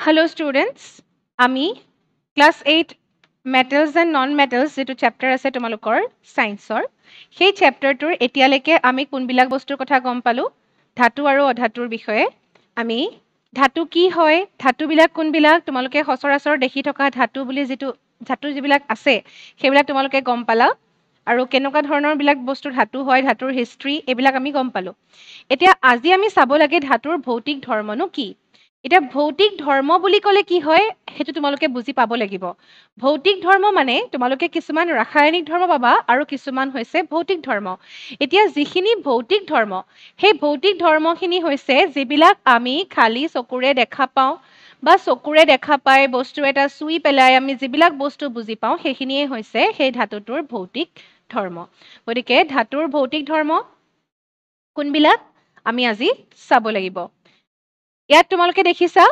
Hello students, আমি class 8 metals and non-metals যেটো chapter আছে তোমালোকৰ science-ৰ সেই chapterটোৰ এতিয়ালৈকে আমি কোনবিলাক বস্তুৰ কথা গম পালো ধাতু আৰু অধাতুৰ বিষয়ে আমি ধাতু কি হয় ধাতুবিলাক কোনবিলাক তোমালোকে সচৰাচৰ দেখি থকা ধাতু বুলি যেটো ধাতু যিবিলাক আছে সেইবিলাক তোমালোকে গম পালা আৰু কেনেকুৱা ধৰণৰ বিলাক বস্তু ধাতু হয় ধাতুৰ হিষ্ট্ৰী এইবিলাক আমি গম পালো এতিয়া আজি আমি চাব লাগে ধাতুৰ ভৌতিক ধৰ্মনো কি এতিয়া ভৌতিক ধৰ্ম বুলি ক'লে কি হয় হেতু তোমালোকে বুজি পাব লাগিব ভৌতিক ধৰ্ম মানে তোমালোকে কিছুমান ৰাসায়নিক ধৰ্ম পাবা আৰু কিছুমান হৈছে ভৌতিক ধৰ্ম এতিয়া যিখিনি ভৌতিক ধৰ্ম সেই ভৌতিক ধৰ্মখিনি হৈছে যিবিলাক আমি খালি চকুৰে দেখা পাওঁ বা চকুৰে দেখা পাই বস্তু এটা চুই পেলাই আমি যিবিলাক বস্তু বুজি পাওঁ সেইখিনিয়ে হৈছে সেই ধাতুটোৰ ভৌতিক ধৰ্ম গতিকে ধাতুৰ ভৌতিক ধৰ্ম কোনবিলাক আমি আজি চাব লাগিব ইয়াত তোমালোকে দেখিছা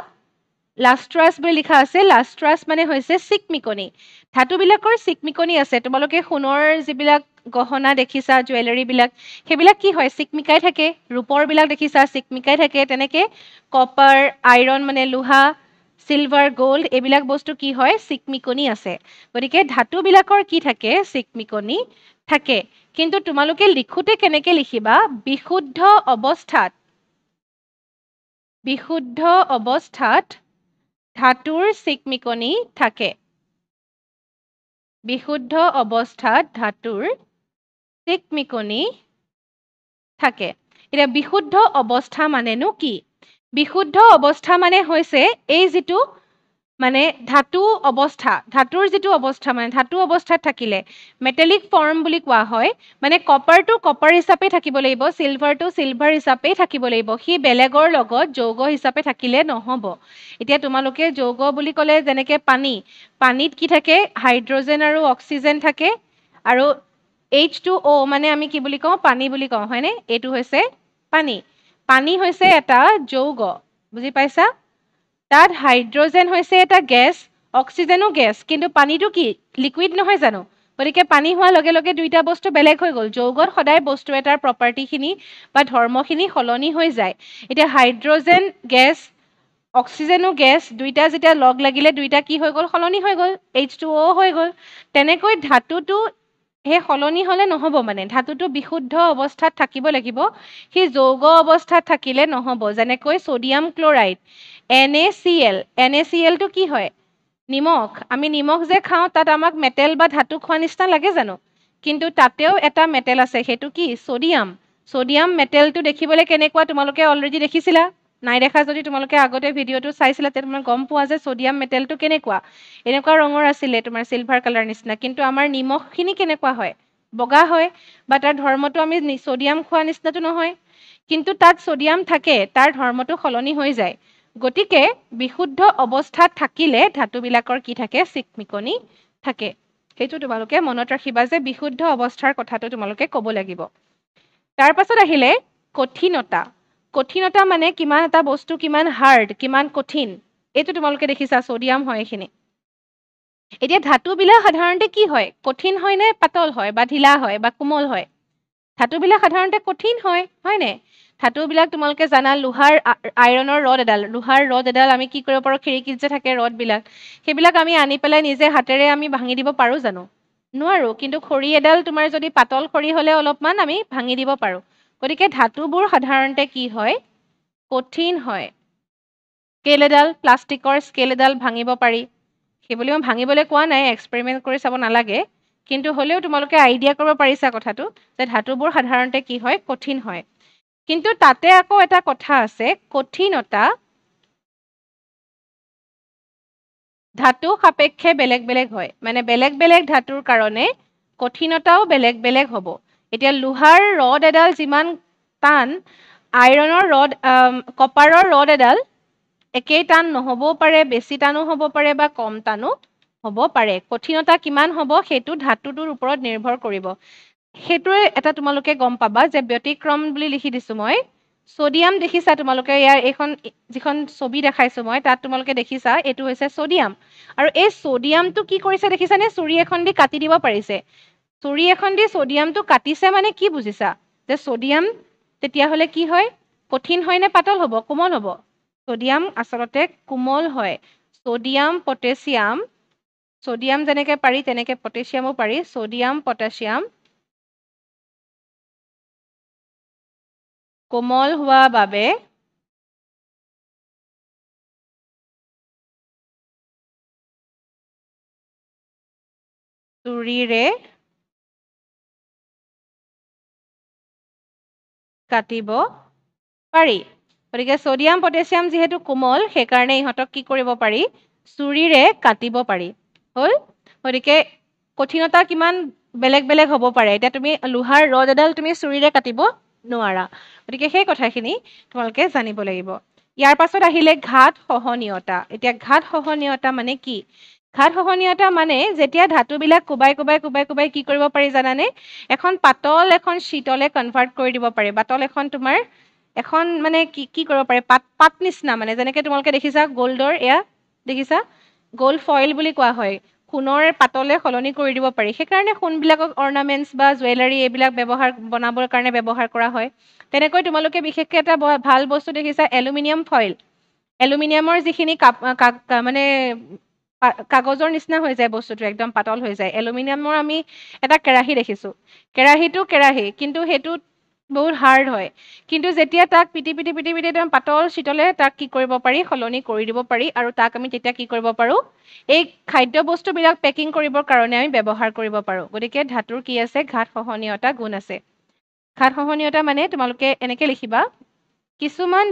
লাষ্ট্ৰাছ বুলি লিখা আছে লাষ্ট্ৰাছ মানে হৈছে চিকমিকনি ধাতুবিলাকৰ চিকমিকনি আছে তোমালোকে সোণৰ যিবিলাক গহনা দেখিছা জুৱেলাৰী বিলাক সেইবিলাক কি হয় চিকমিকাই থাকে ৰূপৰ বিলাক দেখিছা চিকমিকাই থাকে তেনেকে কপাৰ আইৰন মানে লোহা সিলভাৰ গোল্ড এইবিলাক বস্তু কি হয় চিকমিকনি আছে গতিকে ধাতুবিলাকৰ কি থাকে চিকমিকনি থাকে কিন্তু তোমালোকে লিখোতে কেনেকে লিখিবা বিশুদ্ধ অৱস্থাত ধাতুৰ চিকমিকনি থাকে বিশুদ্ধ অৱস্থাত ধাতুৰ চিকমিকনি থাকে এতিয়া বিশুদ্ধ অৱস্থা মানেনো কি বিশুদ্ধ অৱস্থা মানে হৈছে এই যেটো মানে ধাতু অৱস্থা ধাতুৰ যেটো অৱস্থা মানে ধাতু অৱস্থাত থাকিলে মেটালিক ফৰ্ম বুলি কোৱা হয় মানে কপাৰটো কপাৰ হিচাপে থাকিব লাগিব সিলভাৰটো সিলভাৰ হিচাপে থাকিব লাগিব হি বেলেগৰ লগত যৌগ হিচাপে থাকিলে নহব এতিয়া তোমালোকে যৌগ বুলি ক'লে যেনেকে পানীত কি থাকে হাইড্ৰজেন আৰু অক্সিজেন থাকে আৰু H2O মানে আমি কি বুলি কওঁ পানী বুলি কওঁ হয়নে এটো হৈছে পানী হৈছে এটা যৌগ বুজি পাইছা তাত হাইড্ৰজেন হৈছে এটা গ্যাস অক্সিজেনো গ্যাস কিন্তু পানীটো কি লিকুইড নহয় জানো গতিকে পানী হোৱাৰ লগে লগে দুইটা বস্তু বেলেগ হৈ গ'ল যৌগত সদায় বস্তু এটাৰ প্ৰপাৰ্টিখিনি বা ধৰ্মখিনি সলনি হৈ যায় এতিয়া হাইড্ৰজেন গ্যাস অক্সিজেনো গ্যাস দুইটা যেতিয়া লগ লাগিলে দুইটা কি হৈ গ'ল সলনি হৈ গ'ল H2O হৈ গ'ল তেনেকৈ ধাতুটো হে সলনি হলে নহব মানে ধাতুটো বিশুদ্ধ অৱস্থাত থাকিব লাগিব হি যৌগ অৱস্থাত থাকিলে নহব যেনেকৈ সোডিয়াম ক্লোৰাইড NaCl টো কি হয় নিমখ আমি নিমখ যে খাওঁ তাত আমাক মেটেল বা ধাতু খোৱা নিচিনা লাগে জানো কিন্তু তাতেও এটা মেটেল আছে হেতু কি সোডিয়াম মেটেলটো দেখিবলৈ কেনেকুৱা তোমালোকে অলৰেডি দেখিছিলা নাই দেখা যদি তোমালোকে আগতে ভিডিওটো চাইছিলা তে তোমাৰ গম পোৱা যে সোডিয়াম মেটেলটো কেনেকুৱা এনেকুৱা ৰঙৰ আছিল তোমাৰ সিলভাৰ কালাৰ নিচিনা কিন্তু আমাৰ নিমখখিনি কেনেকুৱা হয় বগা হয় বা তাৰ ধৰ্মটো আমি সোডিয়াম খোৱা নিচিনাটো নহয় কিন্তু তাত সোডিয়াম থাকে তাৰ ধৰ্মটো সলনি হৈ যায় গতিকে বিশুদ্ধ অৱস্থাত থাকিলে ধাতুবিলাকৰ কি থাকে চিকমিকনি থাকে হেতু তোমালোকে মনত ৰাখিবা যে বিশুদ্ধ অৱস্থাৰ কথাটো তোমালোকে ক'ব লাগিব তাৰ পাছত আহিলে কঠিনতা মানে কিমান এটা বস্তু কিমান হাৰ্ড কিমান কঠিন এইটো তোমালোকে দেখিছা সোডিয়াম হয় এখিনি এতিয়া ধাতুবিলাক সাধাৰণতে কি হয় কঠিন হয় নে পাতল হয় বা ঢিলা হয় বা কোমল হয় ধাতুবিলাক সাধাৰণতে কঠিন হয় হয়নে ধাতুবিলাক তোমালোকে জানা লোহাৰ আইৰণৰ লোহাৰ ৰড এডাল আমি কি কৰিব পাৰো খিৰিকিত যে থাকে ৰডবিলাক সেইবিলাক আমি আনি পেলাই নিজে হাতেৰে আমি ভাঙি দিব পাৰো জানো নোৱাৰো কিন্তু খৰি এডাল তোমাৰ যদি পাতল খৰি হলে অলপমান আমি ভাঙি দিব পাৰো গতিকে ধাতুবোৰ সাধাৰণতে কি হয় কঠিন হয় স্কেল এডাল প্লাষ্টিকৰ স্কেল এডাল ভাঙিব পাৰি সেইবুলি মই ভাঙিবলৈ কোৱা নাই এক্সপেৰিমেণ্ট কৰি চাব নালাগে কিন্তু হলেও তোমালোকে আইডিয়া কৰিব পাৰিছা কথাটো যে ধাতুবোৰ সাধাৰণতে কি হয় কঠিন হয় কিন্তু তাতে আকৌ এটা কথা আছে কঠিনতা ধাতু সাপেক্ষে বেলেগ বেলেগ হয় মানে বেলেগ বেলেগ ধাতুৰ কাৰণে কঠিনতাও বেলেগ বেলেগ হ'ব এতিয়া লোহাৰ ৰড এডাল যিমান টান আইৰণৰ ৰড কপাৰৰ ৰড এডাল একেই টান নহবও পাৰে বেছি টানো হ'ব পাৰে বা কম টানো হ'ব পাৰে কঠিনতা কিমান হ'ব সেইটো ধাতুটোৰ ওপৰত নিৰ্ভৰ কৰিব সেইটোৱে এটা তোমালোকে গম পাবা যে ব্যতিক্ৰম বুলি লিখি দিছো মই সোডিয়াম দেখিছা তোমালোকে ইয়াৰ এইখন যিখন ছবি দেখাইছো মই তাত তোমালোকে দেখিছা এইটো হৈছে সোডিয়াম আৰু এই সোডিয়ামটো কি কৰিছে দেখিছানে ছুৰী এখন দি কাটি দিব পাৰিছে ছুৰী এখন দি সোডিয়ামটো কাটিছে মানে কি বুজিছা যে সোডিয়াম তেতিয়াহলে কি হয় কঠিন হয় নে পাতল হ'ব কোমল হ'ব সোডিয়াম আচলতে কোমল হয় সোডিয়াম যেনেকৈ পাৰি তেনেকৈ পটাছিয়ামো পাৰি সোডিয়াম পটাছিয়াম কোমল হোৱা বাবে চুৰিৰে কাটিব পাৰি গতিকে সোডিয়াম পটাছিয়াম যেহেতু কোমল সেইকাৰণে ইহঁতক কি কৰিব পাৰি চুৰিৰে কাটিব পাৰি হ'ল গতিকে কঠিনতা কিমান বেলেগ বেলেগ হ'ব পাৰে এতিয়া তুমি লোহাৰ ৰড এডাল তুমি চুৰিৰে কাটিব নোৱাৰা গতিকে সেই কথাখিনি তোমালোকে জানিব লাগিব ইয়াৰ পাছত আহিলে ঘাত সহনীয়তা এতিয়া ঘাত সহনীয়তা মানে কি ঘাত সহনীয়তা মানে যেতিয়া ধাতুবিলাক কোবাই কি কৰিব পাৰি জানানে এখন পাতল এখন শীতলে কনভাৰ্ট কৰি দিব পাৰি পাতল এখন তোমাৰ এখন মানে কি কৰিব পাৰে পাত নিচিনা মানে যেনেকৈ তোমালোকে দেখিছা গ'ল্ডৰ এয়া দেখিছা গ'ল্ড ফইল বুলি কোৱা হয় সোণৰ পাতলে সলনি কৰি দিব পাৰি সেইকাৰণে সোণবিলাকক অৰ্নামেণ্টছ বা জুৱেলাৰী এইবিলাক বনাবৰ কাৰণে ব্যৱহাৰ কৰা হয় তেনেকৈ তোমালোকে বিশেষকৈ এটা ভাল বস্তু দেখিছা এলুমিনিয়াম ফইল এলুমিনিয়ামৰ যিখিনি মানে কাগজৰ নিচিনা হৈ যায় বস্তুটো একদম পাতল হৈ যায় এলুমিনিয়ামৰ আমি এটা কেৰাহী দেখিছোঁ কেৰাহীটো কেৰাহী কিন্তু সেইটোত বহুত হাৰ্ড হয় কিন্তু যেতিয়া তাক পিটি একদম পাতল শীতলে তাক কি কৰিব পাৰি সলনি কৰি দিব পাৰি আৰু তাক আমি তেতিয়া কি কৰিব পাৰোঁ এই খাদ্য বস্তুবিলাক পেকিং কৰিবৰ কাৰণে আমি ব্যৱহাৰ কৰিব পাৰোঁ গতিকে ধাতুৰ কি আছে ঘাত সহনীয়তা গুণ আছে ঘাত সহনীয়তা মানে তোমালোকে এনেকৈ লিখিবা কিছুমান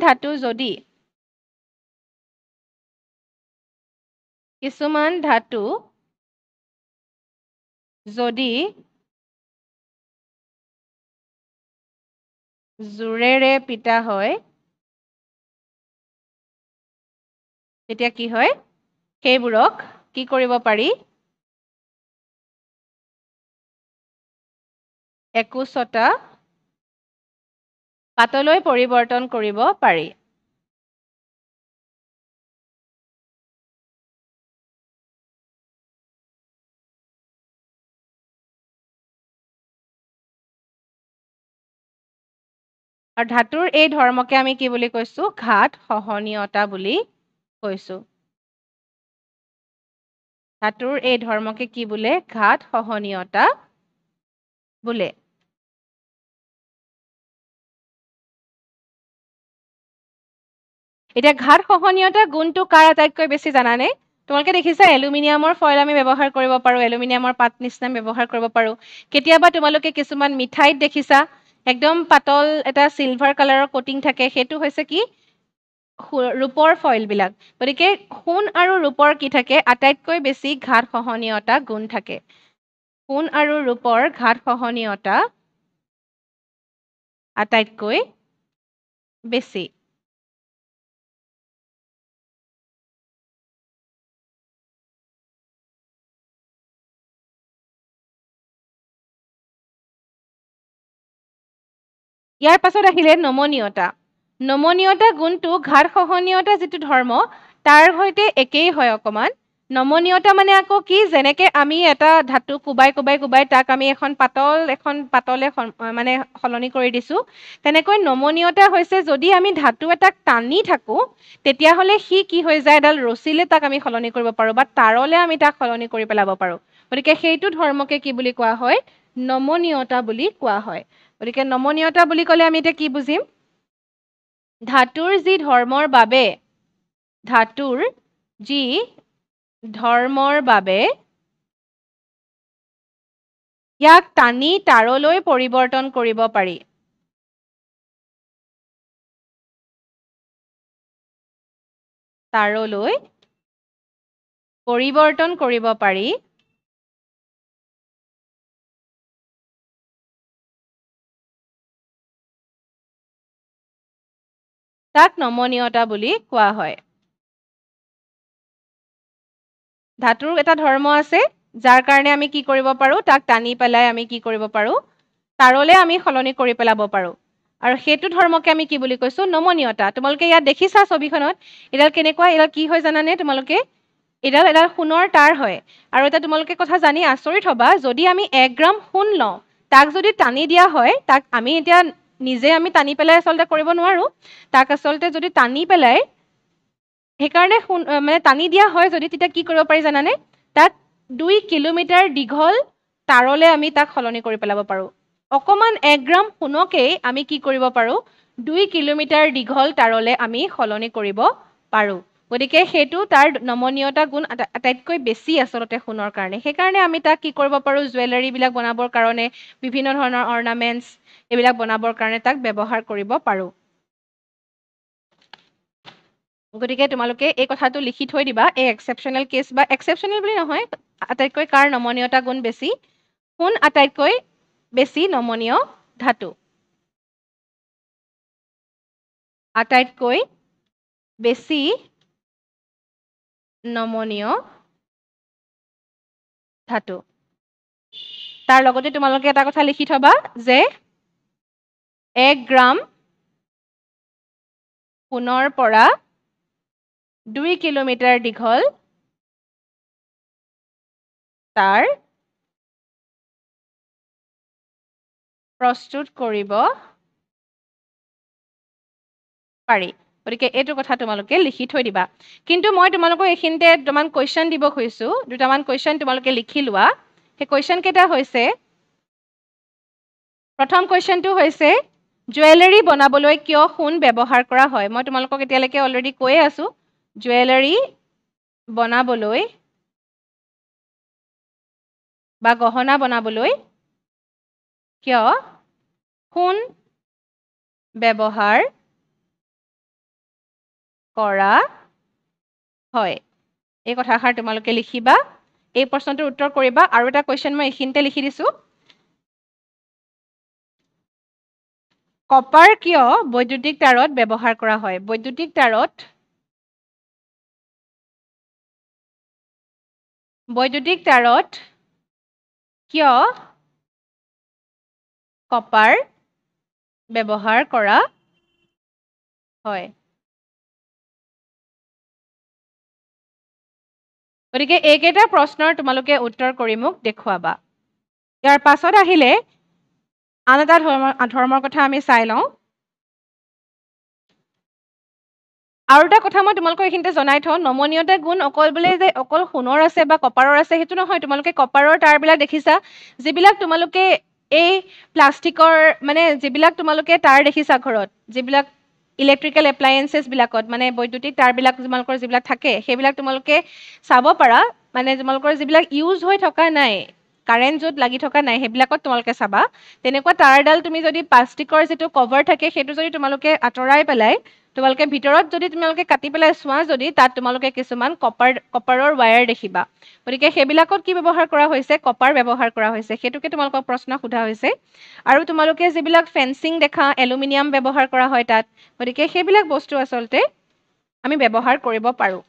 ধাতু যদি জোৰেৰে পিটা হয় তেতিয়া কি হয় সেইবোৰক কি কৰিব পাৰি একোচতা পাতলৈ পৰিৱৰ্তন কৰিব পাৰি আৰু ধাতুৰ এই ধৰ্মকে আমি কি বুলি কৈছোঁ ঘাত সহনীয়তা বুলি কৈছোঁ ধাতুৰ এই ধৰ্মকে কি বোলে ঘাত সহনীয়তা বোলে এতিয়া ঘাত সহনীয়তা গুণটো কাৰ আটাইতকৈ বেছি জানানে তোমালোকে দেখিছা এলুমিনিয়ামৰ ফইল আমি ব্যৱহাৰ কৰিব পাৰোঁ এলুমিনিয়ামৰ পাত নিচিনা ব্যৱহাৰ কৰিব পাৰোঁ কেতিয়াবা তোমালোকে কিছুমান মিঠাইত দেখিছা একদম পাতল এটা চিলভাৰ কালাৰৰ কোটিং থাকে সেইটো হৈছে কি ৰূপৰ ফইলবিলাক গতিকে সোণ আৰু ৰূপৰ কি থাকে আটাইতকৈ বেছি ঘাত সহনীয়তা গুণ থাকে সোণ আৰু ৰূপৰ ঘাত সহনীয়তা আটাইতকৈ বেছি ইয়াৰ পাছত আহিলে নমনীয়তা গুণটো ঘাত সহনীয়তা যিটো ধৰ্ম তাৰ সৈতে একেই হয় অকণমান নমনীয়তা মানে আকৌ কি যেনেকৈ আমি এটা ধাতু কোবাই তাক আমি এখন পাতলে মানে সলনি কৰি দিছোঁ তেনেকৈ নমনীয়তা হৈছে যদি আমি ধাতু এটাক টানি থাকোঁ তেতিয়াহ'লে সি কি হৈ যায় এডাল ৰছীলে তাক আমি সলনি কৰিব পাৰোঁ বা তাঁৰলে আমি তাক সলনি কৰি পেলাব পাৰোঁ গতিকে সেইটো ধৰ্মকে কি বুলি কোৱা হয় নমনীয়তা বুলি কোৱা হয় গতিকে নমনীয়তা বুলি ক'লে আমি এতিয়া কি বুজিম ধাতুৰ যি ধৰ্মৰ বাবে ইয়াক টানি তাঁৰলৈ পৰিৱৰ্তন কৰিব পাৰি তাঁৰলৈ পৰিৱৰ্তন কৰিব পাৰি তাক নমনীয়তা বুলি কোৱা হয় ধাতুৰ এটা ধৰ্ম আছে যাৰ কাৰণে আমি কি কৰিব পাৰোঁ তাক টানি পেলাই আমি কি কৰিব পাৰোঁ তাঁৰলে আমি সলনি কৰি পেলাব পাৰোঁ আৰু সেইটো ধৰ্মকে আমি কি বুলি কৈছোঁ নমনীয়তা তোমালোকে ইয়াত দেখিছা ছবিখনত এডাল কেনেকুৱা এডাল কি হয় জানানে তোমালোকে এডাল সোণৰ তাঁৰ হয় আৰু এটা তোমালোকে কথা জানি আচৰিত হ'বা যদি আমি 1 গ্ৰাম সোণ লওঁ তাক যদি টানি দিয়া হয় তাক আমি এতিয়া নিজে আমি টানি পেলাই আচলতে কৰিব নোৱাৰোঁ তাক আচলতে যদি টানি পেলাই সেইকাৰণে মানে টানি দিয়া হয় যদি তেতিয়া কি কৰিব পাৰি জানানে তাক 2 কিলোমিটাৰ দীঘল তাৰলে আমি তাক সলনি কৰি পেলাব পাৰোঁ অকমান 1 গ্ৰাম সোণকেই আমি কি কৰিব পাৰোঁ 2 কিলোমিটাৰ দীঘল তাৰলে আমি সলনি কৰিব পাৰোঁ গতিকে সেইটো তাৰ নমনীয়তা গুণ আটাইতকৈ বেছি আচলতে সোণৰ কাৰণে সেইকাৰণে আমি তাক কি কৰিব পাৰোঁ জুৱেলাৰী বিলাক বনাবৰ কাৰণে বিভিন্ন ধৰণৰ অৰ্নামেণ্টছ এইবিলাক বনাবৰ কাৰণে তাক ব্যৱহাৰ কৰিব পাৰোঁ গতিকে তোমালোকে এই কথাটো লিখি থৈ দিবা এই এক্সেপশ্যনেল কেছ বা এক্সেপশ্যনেল বুলি নহয় আটাইতকৈ কাৰ নমনীয়তা গুণ বেছি সোণ আটাইতকৈ বেছি নমনীয় ধাতু আটাইতকৈ বেছি নমনীয় ধাতু তাৰ লগতে তোমালোকে এটা কথা লিখি থবা যে 1 গ্ৰাম সোণৰ পৰা 2 কিলোমিটাৰ দীঘল তাৰ প্ৰস্তুত কৰিব পাৰি গতিকে এইটো কথা তোমালোকে লিখি থৈ দিবা কিন্তু মই তোমালোকক এইখিনিতে দুটামান কুৱেশ্যন দিব খুজিছোঁ দুটামান কুৱেশ্যন তোমালোকে লিখি লোৱা সেই কুৱেশ্যন কেইটা হৈছে প্ৰথম কুৱেশ্যনটো হৈছে জুৱেলাৰী বনাবলৈ কিয় সোণ ব্যৱহাৰ কৰা হয় মই তোমালোকক এতিয়ালৈকে অলৰেডি কৈয়ে আছোঁ জুৱেলাৰী বনাবলৈ বা গহনা বনাবলৈ কিয় সোণ ব্যৱহাৰ কৰা হয় এই কথাষাৰ তোমালোকে লিখিবা এই প্ৰশ্নটোৰ উত্তৰ কৰিবা আৰু এটা কুৱেশ্যন মই এইখিনিতে লিখি দিছোঁ কপাৰ কিয় বৈদ্যুতিক তাৰত ব্যৱহাৰ কৰা হয় বৈদ্যুতিক তাৰত কিয় কপাৰ ব্যৱহাৰ কৰা হয় গতিকে এইকেইটা প্ৰশ্নৰ তোমালোকে উত্তৰ কৰি মোক দেখুৱাবা ইয়াৰ পাছত আহিলে আন এটা ধৰ্মৰ কথা আমি চাই লওঁ আৰু এটা কথা মই তোমালোকক এইখিনিতে জনাই থওঁ নমনীয়তা গুণ অকল বোলে যে অকল সোণৰ আছে বা কপাৰৰ আছে সেইটো নহয় তোমালোকে কপাৰৰ তাঁৰবিলাক দেখিছা যিবিলাক তোমালোকে এই প্লাষ্টিকৰ মানে যিবিলাক তোমালোকে তাঁৰ দেখিছা ঘৰত যিবিলাক ইলেক্ট্ৰিকেল এপ্লায়েন্সেছবিলাকত মানে বৈদ্যুতিক তাঁৰবিলাক তোমালোকৰ যিবিলাক থাকে সেইবিলাক তোমালোকে চাব পাৰা মানে তোমালোকৰ যিবিলাক ইউজ হৈ থকা নাই কাৰেণ্ট য'ত লাগি থকা নাই সেইবিলাকত তোমালোকে চাবা তেনেকুৱা তাঁৰডাল তুমি যদি প্লাষ্টিকৰ যিটো কভাৰ থাকে সেইটো যদি তোমালোকে আঁতৰাই পেলাই তোমালোকে ভিতৰত যদি তোমালোকে কাটি পেলাই চোৱা যদি তাত তোমালোকে কিছুমান কপাৰৰ ৱায়াৰ দেখিবা গতিকে সেইবিলাকত কি ব্যৱহাৰ কৰা হৈছে কপাৰ ব্যৱহাৰ কৰা হৈছে সেইটোকে তোমালোকক প্ৰশ্ন সোধা হৈছে আৰু তোমালোকে যিবিলাক ফেন্সিং দেখা এলুমিনিয়াম ব্যৱহাৰ কৰা হয় তাত গতিকে সেইবিলাক বস্তু আচলতে আমি ব্যৱহাৰ কৰিব পাৰোঁ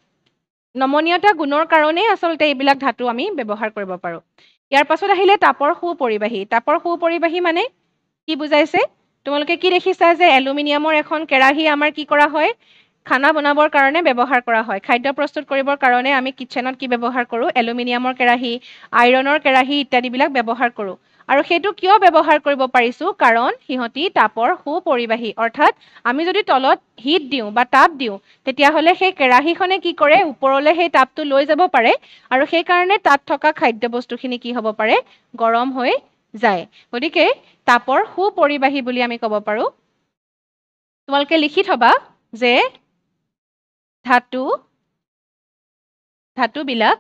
নমনীয়তা গুণৰ কাৰণেই আচলতে এইবিলাক ধাতু আমি ব্যৱহাৰ কৰিব পাৰোঁ ইয়াৰ পাছত আহিলে তাপৰ সুপৰিবাহী মানে কি বুজাইছে তোমালোকে কি দেখিছা যে এলুমিনিয়ামৰ এখন কেৰাহী আমাৰ কি কৰা হয় খানা বনাবৰ কাৰণে ব্যৱহাৰ কৰা হয় খাদ্য প্ৰস্তুত কৰিবৰ কাৰণে আমি কিটচেনত কি ব্যৱহাৰ কৰোঁ এলুমিনিয়ামৰ কেৰাহী আইৰণৰ কেৰাহী ইত্যাদিবিলাক ব্যৱহাৰ কৰোঁ আৰু সেইটো কিয় ব্যৱহাৰ কৰিব পাৰিছোঁ কাৰণ সিহঁতি তাপৰ সুপৰিবাহী অৰ্থাৎ আমি যদি তলত হিট দিওঁ বা তাপ দিওঁ তেতিয়াহ'লে সেই কেৰাহীখনে কি কৰে ওপৰলৈ সেই তাপটো লৈ যাব পাৰে আৰু সেইকাৰণে তাত থকা খাদ্য বস্তুখিনি কি হ'ব পাৰে গৰম হৈ যায় গতিকে তাপৰ সুপৰিবাহী বুলি আমি ক'ব পাৰোঁ তোমালোকে লিখি থবা যে ধাতুবিলাক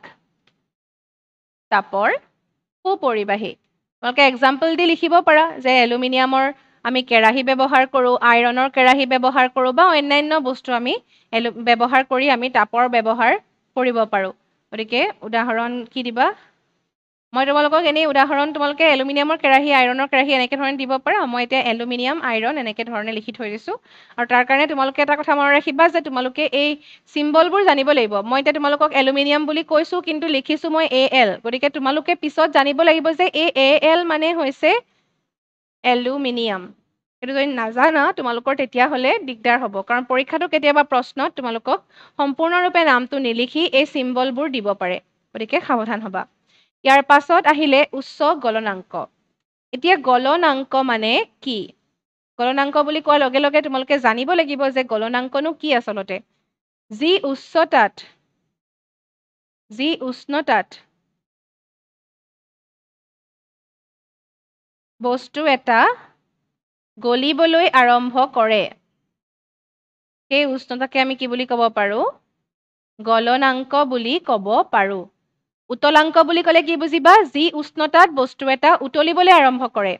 তাপৰ সুপৰিবাহী তোমালোকে এক্সাম্পল দি লিখিব পাৰা যে এলুমিনিয়ামৰ আমি কেৰাহী ব্যৱহাৰ কৰোঁ আইৰণৰ কেৰাহী ব্যৱহাৰ কৰোঁ বা অন্যান্য বস্তু আমি ব্যৱহাৰ কৰি আমি তাপৰ ব্যৱহাৰ কৰিব পাৰোঁ গতিকে উদাহৰণ কি দিবা মই তোমালোকক এনেই উদাহৰণ তোমালোকে এলুমিনিয়ামৰ কেৰাহী আইৰণৰ কেৰাহী এনেকৈ ধৰণে দিব পাৰা মই এতিয়া এলুমিনিয়াম আইৰণ এনেকৈ ধৰণে লিখি থৈ দিছোঁ আৰু তাৰ কাৰণে তোমালোকে এটা কথা মনত ৰাখিবা যে তোমালোকে এই চিম্বলবোৰ জানিব লাগিব মই এতিয়া তোমালোকক এলুমিনিয়াম বুলি কৈছোঁ কিন্তু লিখিছোঁ মই AL গতিকে তোমালোকে পিছত জানিব লাগিব যে এই AL মানে হৈছে এলুমিনিয়াম সেইটো যদি নাজানা তোমালোকৰ তেতিয়াহ'লে দিগদাৰ হ'ব কাৰণ পৰীক্ষাটো কেতিয়াবা প্ৰশ্নত তোমালোকক সম্পূৰ্ণৰূপে নামটো নিলিখি এই চিম্বলবোৰ দিব পাৰে গতিকে সাৱধান হ'বা ইয়াৰ পাছত আহিলে উচ্চ গলনাংক এতিয়া গলনাংক মানে কি গলনাংক বুলি কোৱাৰ লগে লগে তোমালোকে জানিব লাগিব যে গলনাংকনো কি আচলতে যি উষ্ণতাত বস্তু এটা গলিবলৈ আৰম্ভ কৰে, সেই উষ্ণতাকে আমি কি বুলি ক'ব পাৰোঁ? গলনাংক বুলি ক'ব পাৰোঁ। উতলাংক বুলি ক'লে কি বুজিবা? যি উষ্ণতাত বস্তু এটা উতলিবলৈ আৰম্ভ কৰে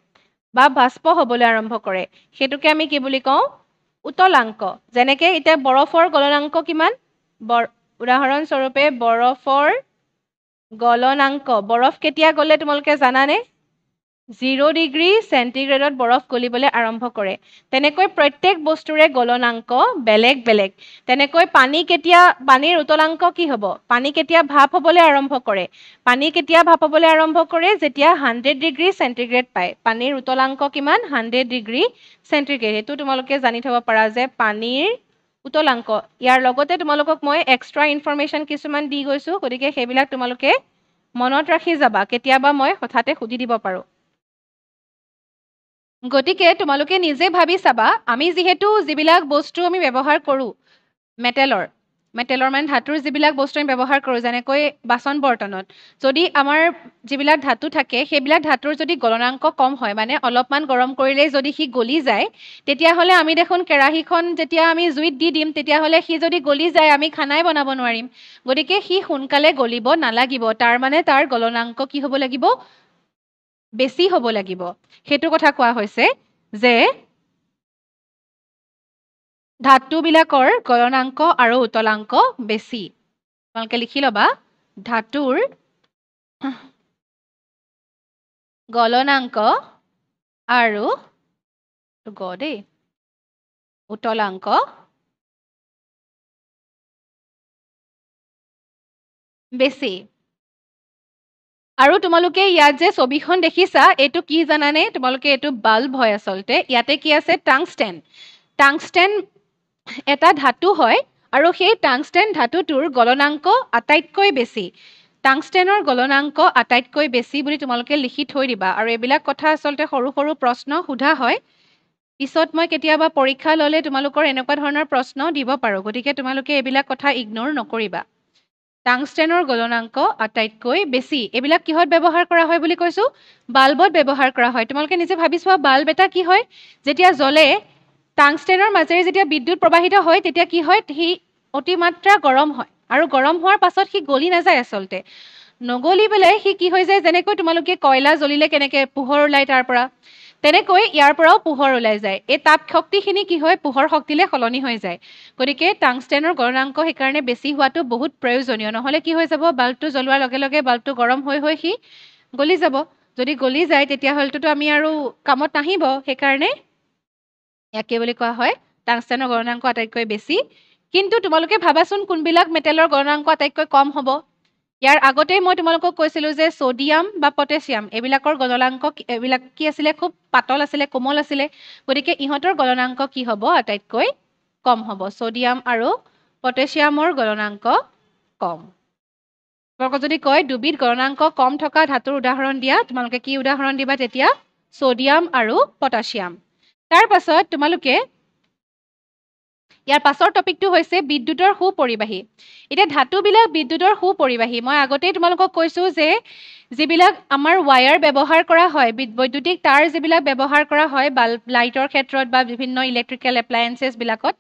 বা বাষ্প হ'বলৈ আৰম্ভ কৰে, সেইটোকে আমি কি বুলি কওঁ? উতলাংক। যেনেকৈ এতিয়া বৰফৰ গলনাংক কিমান? উদাহৰণস্বৰূপে বৰফৰ গলনাংক। বৰফ কেতিয়া গলে তোমালোকে জানানে? 0 ডিগ্ৰী চেণ্টিগ্ৰেডত বৰফ গলিবলৈ আৰম্ভ কৰে। তেনেকৈ প্ৰত্যেক বস্তুৰে গলনাংক বেলেগ বেলেগ। তেনেকৈ পানীৰ উতলাংক কি হ'ব? পানী কেতিয়া ভাপ হ'বলৈ আৰম্ভ কৰে? পানী কেতিয়া ভাপ হ'বলৈ আৰম্ভ কৰে? যেতিয়া 100 ডিগ্ৰী চেণ্টিগ্ৰেড পায়। পানীৰ উতলাংক কিমান? 100 ডিগ্ৰী চেণ্টিগ্ৰেড। এইটো তোমালোকে জানি থ'ব পাৰা যে পানীৰ উতলাংক। ইয়াৰ লগতে তোমালোকক মই এক্সট্ৰা ইনফৰমেশ্যন কিছুমান দি গৈছোঁ, গতিকে সেইবিলাক তোমালোকে মনত ৰাখি যাবা, কেতিয়াবা মই হঠাতে সুধি দিব পাৰোঁ। গতিকে তোমালোকে নিজে ভাবি চাবা, আমি যিহেতু যিবিলাক বস্তু আমি ব্যৱহাৰ কৰোঁ মেটেলৰ মানে ধাতুৰ যিবিলাক বস্তু আমি ব্যৱহাৰ কৰোঁ, যেনেকৈ বাচন বৰ্তনত, যদি আমাৰ যিবিলাক ধাতু থাকে, সেইবিলাক ধাতুৰ যদি গলনাংক কম হয়, মানে অলপমান গৰম কৰিলেই যদি সি গলি যায়, তেতিয়াহ'লে আমি দেখোন কেৰাহীখন যেতিয়া আমি জুইত দি দিম, তেতিয়াহ'লে সি যদি গলি যায়, আমি খানাই বনাব নোৱাৰিম। গতিকে সি সোনকালে গলিব নালাগিব, তাৰমানে তাৰ গলনাংক কি হ'ব লাগিব? বেছি হ'ব লাগিব। সেইটো কথা কোৱা হৈছে যে ধাতুবিলাকৰ গলনাংক আৰু উতলাংক বেছি। তোমালোকে লিখি ল'বা, ধাতুৰ গলনাংক আৰু উতলাংক বেছি। আৰু তোমালোকে ইয়াত যে ছবিখন দেখিছা, এইটো কি জানানে? তোমালোকে এইটো বাল্ব হয় আচলতে। ইয়াতে কি আছে? টাংষ্টেন। টাংষ্টেন এটা ধাতু হয়, আৰু সেই টাংষ্টেন ধাতুটোৰ গলনাংক আটাইতকৈ বেছি। টাংষ্টেনৰ গলনাংক আটাইতকৈ বেছি বুলি তোমালোকে লিখি থৈ দিবা। আৰু এইবিলাক কথা আচলতে সৰু সৰু প্ৰশ্ন সোধা হয়। পিছত মই কেতিয়াবা পৰীক্ষা ল'লে তোমালোকৰ এনেকুৱা ধৰণৰ প্ৰশ্ন দিব পাৰোঁ। গতিকে তোমালোকে এইবিলাক কথা ইগন'ৰ নকৰিবা। টাংষ্টেনৰ গলনাংক আটাইতকৈ বেছি। এইবিলাক কিহত ব্যৱহাৰ কৰা হয় বুলি কৈছোঁ? বাল্বত ব্যৱহাৰ কৰা হয়। তোমালোকে নিজে ভাবি চোৱা, বাল্ব এটা কি হয়? যেতিয়া জ্বলে, টাংষ্টেনৰ মাজেৰে যেতিয়া বিদ্যুৎ প্ৰবাহিত হয়, তেতিয়া কি হয়? সি অতিমাত্ৰা গৰম হয়, আৰু গৰম হোৱাৰ পাছত সি গলি নাযায় আচলতে। নগলি পেলাই সি কি হৈ যায়? যেনেকৈ তোমালোকে কয়লা জ্বলিলে কেনেকৈ পোহৰ ওলায় তাৰ পৰা, তেনেকৈ ইয়াৰ পৰাও পোহৰ ওলাই যায়। এই তাপ শক্তিখিনি কি হয়? পোহৰ শক্তিলৈ সলনি হৈ যায়। গতিকে টাংষ্টেনৰ গলনাংক সেইকাৰণে বেছি হোৱাটো বহুত প্ৰয়োজনীয়। নহ'লে কি হৈ যাব? বাল্বটো জ্বলোৱাৰ লগে লগে বাল্বটো গৰম হৈ হৈ সি গলি যাব। যদি গলি যায়, তেতিয়াহ'লেতো আমি আৰু কামত নাহিব। সেইকাৰণে ইয়াকে বুলি কোৱা হয় টাংষ্টেনৰ গলনাংক আটাইতকৈ বেছি। কিন্তু তোমালোকে ভাবাচোন, কোনবিলাক মেটেলৰ গলনাংক আটাইতকৈ কম হ'ব? ইয়াৰ আগতেই মই তোমালোকক কৈছিলোঁ যে ছ'ডিয়াম বা পটেছিয়াম, এইবিলাকৰ গলনাংক এইবিলাক কি আছিলে? খুব পাতল আছিলে, কোমল আছিলে। গতিকে ইহঁতৰ গলনাংক কি হ'ব? আটাইতকৈ কম হ'ব। ছ'ডিয়াম আৰু পটেছিয়ামৰ গলনাংক কম। তোমালোকক যদি কয় দুবিধ গলনাংক কম থকা ধাতুৰ উদাহৰণ দিয়া, তোমালোকে কি উদাহৰণ দিবা তেতিয়া? ছ'ডিয়াম আৰু পটাছিয়াম। তাৰ পাছত তোমালোকে ইয়াৰ পাছৰ টপিকটো হৈছে বিদ্যুতৰ সুপৰিবাহী। এতিয়া ধাতুবিলাক বিদ্যুতৰ সুপৰিবাহী। মই আগতেই তোমালোকক কৈছোঁ যে যিবিলাক আমাৰ ৱায়াৰ ব্যৱহাৰ কৰা হয়, বৈদ্যুতিক তাঁৰ যিবিলাক ব্যৱহাৰ কৰা হয় লাইটৰ ক্ষেত্ৰত বা বিভিন্ন ইলেক্ট্ৰিকেল এপ্লায়েন্সেছবিলাকত,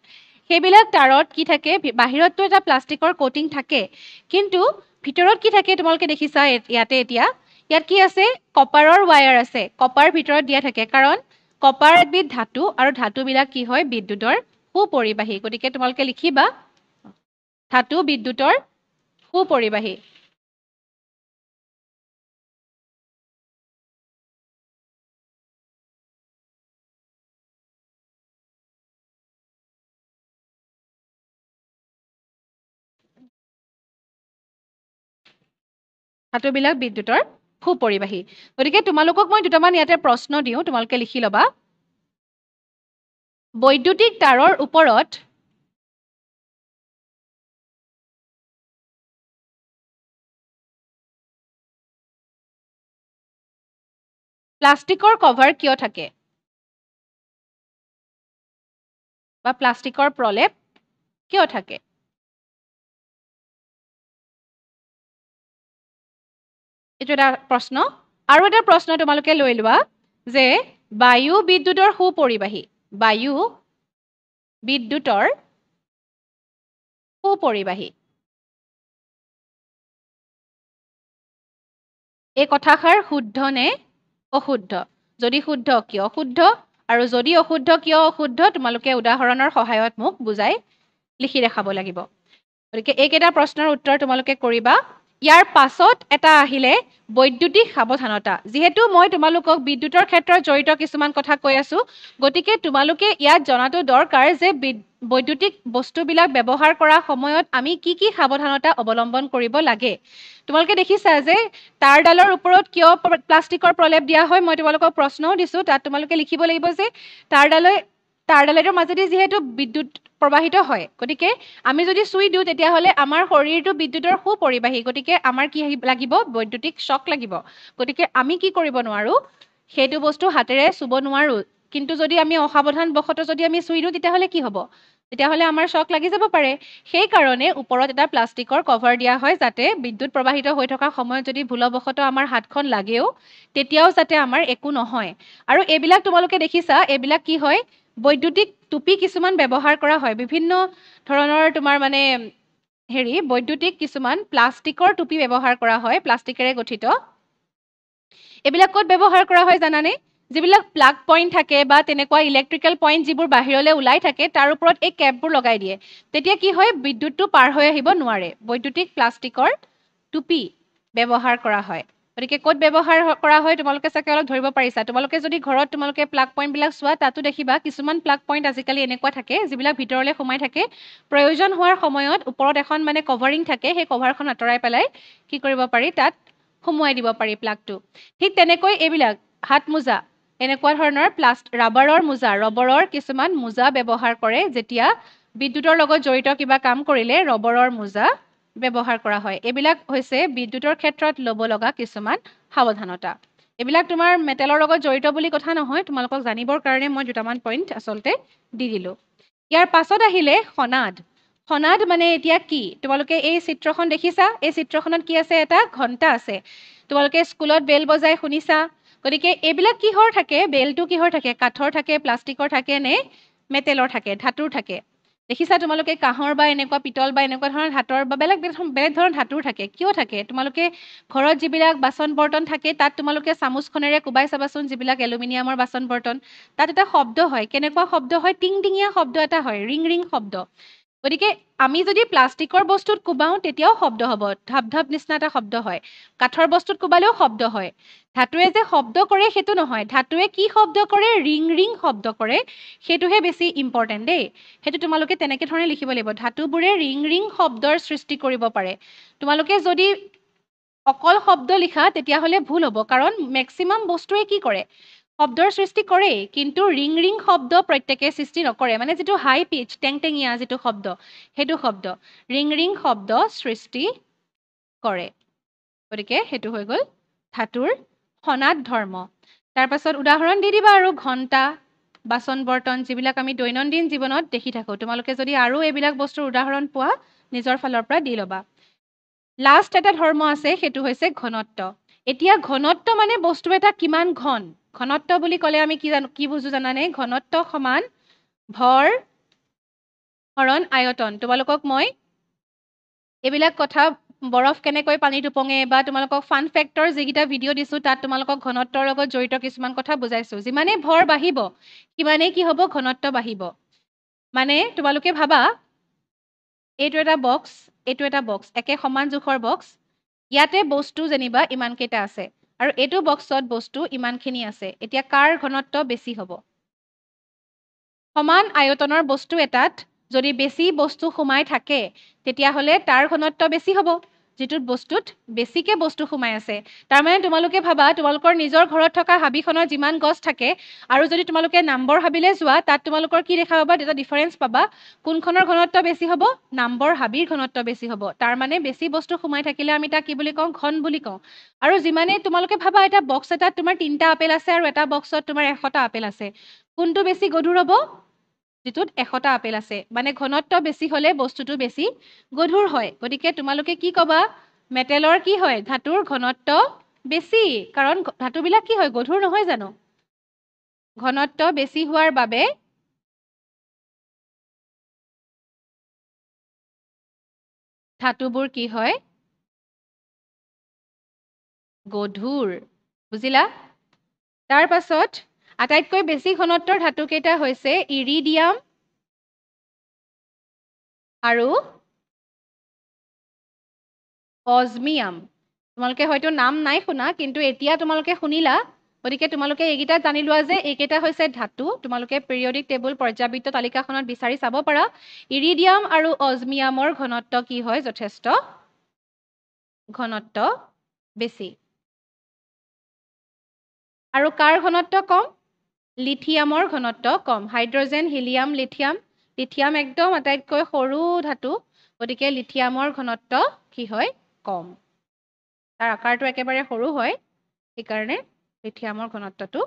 সেইবিলাক তাঁৰত কি থাকে? বাহিৰততো এটা প্লাষ্টিকৰ কোটিং থাকে, কিন্তু ভিতৰত কি থাকে? তোমালোকে দেখিছা ইয়াতে এতিয়া। ইয়াত কি আছে? কপাৰৰ ৱায়াৰ আছে। কপাৰ ভিতৰত দিয়া থাকে, কাৰণ কপাৰ এবিধ ধাতু, আৰু ধাতুবিলাক কি হয়? বিদ্যুতৰ সুপৰিবাহী। গতিকে তোমালোকে লিখিবা, ধাতু বিদ্যুতৰ সুপৰিবাহী। ধাতুবিলাক বিদ্যুতৰ সুপৰিবাহী। গতিকে তোমালোকক মই দুটামান ইয়াতে প্ৰশ্ন দিওঁ, তোমালোকে লিখি ল'বা। বৈদ্যুতিক তাঁৰৰ ওপৰত প্লাষ্টিকৰ কভাৰ কিয় থাকে? বা প্লাষ্টিকৰ প্ৰলেপ কিয় থাকে? এইটো এটা প্ৰশ্ন। আৰু এটা প্ৰশ্ন তোমালোকে লৈ লোৱা যে বায়ু বিদ্যুতৰ সুপৰিবাহী, বায়ু বিদ্যুতৰ সুপৰিবাহী। এই কথাষাৰ শুদ্ধ নে অশুদ্ধ? যদি শুদ্ধ কিয় শুদ্ধ, আৰু যদি অশুদ্ধ কিয় অশুদ্ধ, তোমালোকে উদাহৰণৰ সহায়ত মোক বুজাই লিখি দেখাব লাগিব। গতিকে এইকেইটা প্ৰশ্নৰ উত্তৰ তোমালোকে কৰিবা। ইয়াৰ পাছত এটা আহিলে বৈদ্যুতিক সাৱধানতা। যিহেতু মই তোমালোকক বিদ্যুতৰ ক্ষেত্ৰত জড়িত কিছুমান কথা কৈ আছো, গতিকে তোমালোকে ইয়াত জনাটো দৰকাৰ যে বৈদ্যুতিক বস্তুবিলাক ব্যৱহাৰ কৰাৰ সময়ত আমি কি কি সাৱধানতা অৱলম্বন কৰিব লাগে। তোমালোকে দেখিছা যে তাঁৰডালৰ ওপৰত কিয় প্লাষ্টিকৰ প্ৰলেপ দিয়া হয়, মই তোমালোকক প্ৰশ্নও দিছোঁ, তাত তোমালোকে লিখিব লাগিব যে তাঁৰডালৰ মাজেদি যিহেতু বিদ্যুৎ প্ৰবাহিত হয়, গতিকে আমি যদি চুই দিওঁ তেতিয়াহ'লে আমাৰ শৰীৰটো বিদ্যুতৰ সুপৰিবাহী, গতিকে আমাৰ কি লাগিব? বৈদ্যুতিক শ্বক লাগিব। গতিকে আমি কি কৰিব নোৱাৰোঁ? সেইটো বস্তু হাতেৰে চুব নোৱাৰোঁ। কিন্তু যদি আমি অসাৱধানবশতঃ যদি আমি চুই দিওঁ তেতিয়াহ'লে কি হ'ব? তেতিয়াহ'লে আমাৰ শ্বক লাগি যাব পাৰে। সেইকাৰণে ওপৰত এটা প্লাষ্টিকৰ কভাৰ দিয়া হয়, যাতে বিদ্যুৎ প্ৰবাহিত হৈ থকা সময়ত যদি ভুলবশতঃ আমাৰ হাতখন লাগেও তেতিয়াও যাতে আমাৰ একো নহয়। আৰু এইবিলাক তোমালোকে দেখিছা, এইবিলাক কি হয়? বৈদ্যুতিক টুপি কিছুমান ব্যৱহাৰ কৰা হয়। বিভিন্ন ধৰণৰ তোমাৰ মানে বৈদ্যুতিক কিছুমান প্লাষ্টিকৰ টুপি ব্যৱহাৰ কৰা হয়, প্লাষ্টিকেৰে গঠিত। এইবিলাক ক'ত ব্যৱহাৰ কৰা হয় জানানে? যিবিলাক প্লাগ পইণ্ট থাকে বা তেনেকুৱা ইলেক্ট্ৰিকেল পইণ্ট যিবোৰ বাহিৰলৈ ওলাই থাকে, তাৰ ওপৰত এই কেপবোৰ লগাই দিয়ে। তেতিয়া কি হয়? বিদ্যুৎটো পাৰ হৈ আহিব নোৱাৰে। বৈদ্যুতিক প্লাষ্টিকৰ টুপি ব্যৱহাৰ কৰা হয়। গতিকে ক'ত ব্যৱহাৰ কৰা হয় তোমালোকে চাগে অলপ ধৰিব পাৰিছা। তোমালোকে যদি ঘৰত তোমালোকে প্লাগ পইণ্টবিলাক চোৱা, তাতো দেখিবা কিছুমান প্লাগ পইণ্ট আজিকালি এনেকুৱা থাকে যিবিলাক ভিতৰলৈ সোমাই থাকে। প্ৰয়োজন হোৱাৰ সময়ত ওপৰত এখন মানে কভাৰিং থাকে, সেই কভাৰখন আঁতৰাই পেলাই কি কৰিব পাৰি? তাত সোমোৱাই দিব পাৰি প্লাগটো। ঠিক তেনেকৈ এইবিলাক হাত মোজা, এনেকুৱা ধৰণৰ ৰাবাৰৰ মোজা, ৰবৰৰ কিছুমান মোজা ব্যৱহাৰ কৰে। যেতিয়া বিদ্যুতৰ লগত জড়িত কিবা কাম কৰিলে ৰবৰৰ মোজা ব্যৱহাৰ কৰা হয়। এইবিলাক হৈছে বিদ্যুতৰ ক্ষেত্ৰত ল'ব লগা কিছুমান সাৱধানতা। এইবিলাক তোমাৰ মেটেলৰ লগত জড়িত বুলি কথা নহয়, তোমালোকক জানিবৰ কাৰণে মই দুটামান পইণ্ট আচলতে দি দিলোঁ। ইয়াৰ পাছত আহিলে সনাদ। সনাদ মানে এতিয়া কি? তোমালোকে এই চিত্ৰখন দেখিছা? এই চিত্ৰখনত কি আছে? এটা ঘণ্টা আছে। তোমালোকে স্কুলত বেল বজাই শুনিছা। গতিকে এইবিলাক কিহৰ থাকে? বেলটো কিহৰ থাকে? কাঠৰ থাকে, প্লাষ্টিকৰ থাকে নে মেটেলৰ থাকে, ধাতুৰ থাকে? দেখিছা তোমালোকে কাঁহৰ বা এনেকুৱা পিতল বা এনেকুৱা ধৰণৰ ধাতৰ বা বেলেগ বেলেগ ধৰণৰ ধাতুৰ থাকে। কিয় থাকে? তোমালোকে ঘৰত যিবিলাক বাচন বৰ্তন থাকে, তাত তোমালোকে চামুচখনেৰে কোবাই চাবাচোন, যিবিলাক এলুমিনিয়ামৰ বাচন বৰ্তন, তাত এটা শব্দ হয়। কেনেকুৱা শব্দ হয়? টিং-টিঙীয়া শব্দ এটা হয়, ৰিং ৰিং শব্দ। গতিকে আমি যদি প্লাষ্টিকৰ বস্তুত কোবাওঁ তেতিয়াও শব্দ হ'ব, ধাপ ধাপ নিচিনা এটা শব্দ হয়। কাঠৰ বস্তুত কোবালেও শব্দ হয়। ধাতুৱে যে শব্দ কৰে সেইটো নহয়, ধাতুৱে কি শব্দ কৰে? ৰিং ৰিং শব্দ কৰে। সেইটোহে বেছি ইম্পৰ্টেণ্ট দেই। সেইটো তোমালোকে তেনেকৈ ধৰণে লিখিব লাগিব। ধাতুবোৰে ৰিং ৰিং শব্দৰ সৃষ্টি কৰিব পাৰে। তোমালোকে যদি অকল শব্দ লিখা তেতিয়াহ'লে ভুল হ'ব, কাৰণ মেক্সিমাম বস্তুৱে কি কৰে? শব্দৰ সৃষ্টি কৰেই, কিন্তু ৰিং ৰিং শব্দ প্ৰত্যেকে সৃষ্টি নকৰে। মানে যিটো হাই পিচ, টেংটেঙীয়া যিটো শব্দ, সেইটো শব্দ ৰিং ৰিং শব্দ সৃষ্টি কৰে। গতিকে সেইটো হৈ গ'ল ধাতুৰ সনাদ ধৰ্ম। তাৰপাছত উদাহৰণ দি দিবা আৰু ঘণ্টা, বাচন বৰ্তন, যিবিলাক আমি দৈনন্দিন জীৱনত দেখি থাকোঁ। তোমালোকে যদি আৰু এইবিলাক বস্তুৰ উদাহৰণ পোৱা, নিজৰ ফালৰ পৰা দি ল'বা। লাষ্ট এটা ধৰ্ম আছে, সেইটো হৈছে ঘনত্ব। এতিয়া ঘনত্ব মানে বস্তু এটা কিমান ঘন। ঘনত্ব বুলি ক'লে আমি কি বুজো জানানে? ঘনত্ব সমান ভৰ হৰণ আয়তন। তোমালোকক মই এইবিলাক কথা, বৰফ কেনেকৈ পানীত উপঙে বা তোমালোকক ফান ফেক্টৰ যিকেইটা ভিডিঅ' দিছোঁ, তাত তোমালোকক ঘনত্বৰ লগত জড়িত কিছুমান কথা বুজাইছোঁ। যিমানে ভৰ বাঢ়িব সিমানেই কি হ'ব? ঘনত্ব বাঢ়িব। মানে তোমালোকে ভাবা, এইটো এটা বক্স, এইটো এটা বক্স, একে সমান জোখৰ বক্স। ইয়াতে বস্তু যেনিবা ইমানকেইটা আছে আৰু এইটো বক্সত বস্তু ইমানখিনি আছে। এতিয়া কাৰ ঘনত্ব বেছি হ'ব? সমান আয়তনৰ বস্তু এটাত যদি বেছি বস্তু সোমাই থাকে তেতিয়াহ'লে তাৰ ঘনত্ব বেছি হ'ব, যিটোত বস্তুত বেছিকৈ বস্তু সোমাই আছে। তাৰমানে তোমালোকে ভাবা, তোমালোকৰ নিজৰ ঘৰত থকা হাবিখনত যিমান গছ থাকে আৰু যদি তোমালোকে নাম্বৰ হাবিলৈ যোৱা, তাত তোমালোকৰ কি দেখা পাবা? এটা ডিফাৰেঞ্চ পাবা। কোনখনৰ ঘনত্ব বেছি হ'ব? নাম্বৰ হাবিৰ ঘনত্ব বেছি হ'ব। তাৰমানে বেছি বস্তু সোমাই থাকিলে আমি তাক কি বুলি কওঁ? ঘন বুলি কওঁ। আৰু যিমানে তোমালোকে ভাবা, এটা বক্স এটাত তোমাৰ 3টা আপেল আছে আৰু এটা বক্সত তোমাৰ 100টা আপেল আছে। কোনটো বেছি গধুৰ হ'ব? যিটোত 100টা আপেল আছে। মানে ঘনত্ব বেছি হ'লে বস্তুটো বেছি গধুৰ হয়। গতিকে তোমালোকে কি ক'বা? মেটেলৰ কি হয়? ধাতুৰ ঘনত্ব বেছি, কাৰণ ধাতুবিলাক কি হয় গধুৰ নহয় জানো ঘনত্ব বেছি হোৱাৰ বাবে ধাতুবোৰ কি হয় গধুৰ বুজিলা তাৰ পাছত আটাইতকৈ বেছি ঘনত্বৰ ধাতু কেইটা হৈছে ইৰিডিয়াম আৰু অজমিয়াম তোমালোকে হয়তো নাম নাই শুনা কিন্তু এতিয়া তোমালোকে শুনিলা গতিকে তোমালোকে এইকেইটা জানি লোৱা যে এইকেইটা হৈছে ধাতু তোমালোকে পিৰিয়ডিক টেবুল পৰ্যাবৃত্ত তালিকাখনত বিচাৰি চাব পাৰা ইৰিডিয়াম আৰু অজমিয়ামৰ ঘনত্ব কি হয় যথেষ্ট ঘনত্ব বেছি আৰু কাৰ ঘনত্ব কম লিথিয়ামৰ ঘনত্ব কম হাইড্ৰজেন হিলিয়াম লিথিয়াম একদম আটাইতকৈ সৰু ধাতু গতিকে লিথিয়ামৰ ঘনত্ব কি হয় কম তাৰ আকাৰটো একেবাৰে সৰু হয় সেইকাৰণে লিথিয়ামৰ ঘনত্বটো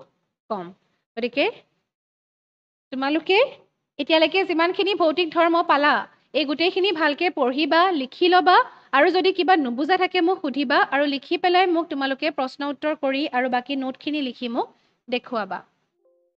কম গতিকে তোমালোকে এতিয়ালৈকে যিমানখিনি ভৌতিক ধৰ্ম পালা এই গোটেইখিনি ভালকে পঢ়িবা লিখি ল'বা আৰু যদি কিবা নুবুজা থাকে মোক সুধিবা আৰু লিখি পেলাই মোক তোমালোকে প্ৰশ্ন উত্তৰ কৰি আৰু বাকী নোটখিনি লিখি মোক দেখুৱাবা